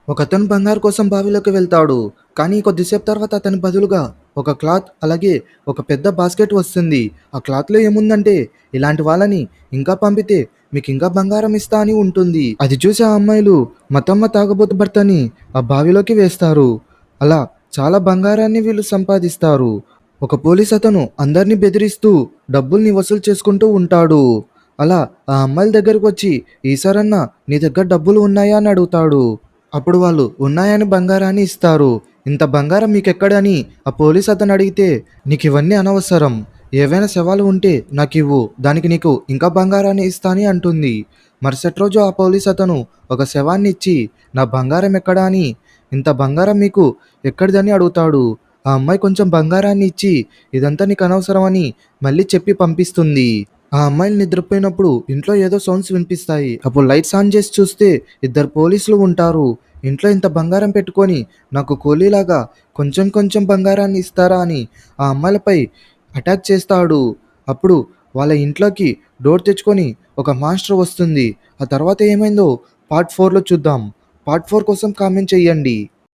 ఒకతను బంగారు కోసం బావిలోకి వెళ్తాడు. కానీ కొద్దిసేపు తర్వాత అతని బదులుగా ఒక క్లాత్ అలాగే ఒక పెద్ద బాస్కెట్ వస్తుంది. ఆ క్లాత్‌లో ఏముందంటే, ఇలాంటి వాళ్ళని ఇంకా పంపితే మీకింకా బంగారం ఇస్తా అని ఉంటుంది. అది చూసి ఆ అమ్మాయిలు మతమ్మ తాగుబోతు భర్తని ఆ బావిలోకి వేస్తారు. అలా చాలా బంగారాన్ని వీళ్ళు సంపాదిస్తారు. ఒక పోలీస్ అతను అందరిని బెదిరిస్తూ డబ్బుల్ని వసూలు చేసుకుంటూ ఉంటాడు. అలా ఆ అమ్మాయిల దగ్గరకొచ్చి, "ఈసారన్నా నీ దగ్గర డబ్బులు ఉన్నాయా?" అని అడుగుతాడు. అప్పుడు వాళ్ళు ఉన్నాయని బంగారాన్ని ఇస్తారు. ఇంత బంగారం మీకెక్కడని ఆ పోలీస్ అతను అడిగితే, నీకివన్నీ అనవసరం. ఏవైనా శవాలు ఉంటే నాకివ్వు. దానికి నీకు ఇంకా బంగారాన్ని ఇస్తా అని అంటుంది. మరుసటి రోజు ఆ పోలీస్ అతను ఒక శవాన్ని ఇచ్చి, నా బంగారం ఎక్కడా అని, ఇంత బంగారం మీకు ఎక్కడిదని అడుగుతాడు. ఆ అమ్మాయి కొంచెం బంగారాన్ని ఇచ్చి, ఇదంతా నీకు అనవసరం అని మళ్ళీ చెప్పి పంపిస్తుంది. ఆ అమ్మాయిలు నిద్రపోయినప్పుడు ఇంట్లో ఏదో సౌండ్స్ వినిపిస్తాయి. అప్పుడు లైట్స్ ఆన్ చేసి చూస్తే ఇద్దరు పోలీసులు ఉంటారు. ఇంట్లో ఇంత బంగారం పెట్టుకొని నాకు కూలీలాగా కొంచెం కొంచెం బంగారాన్ని ఇస్తారా అని ఆ అమ్మాయిలపై అటాక్ చేస్తాడు. అప్పుడు వాళ్ళ ఇంట్లోకి డోర్ తెచ్చుకొని ఒక మాస్టర్ వస్తుంది. ఆ తర్వాత ఏమైందో పార్ట్ 4లో చూద్దాం. పార్ట్ 4 కోసం కామెంట్ చేయండి.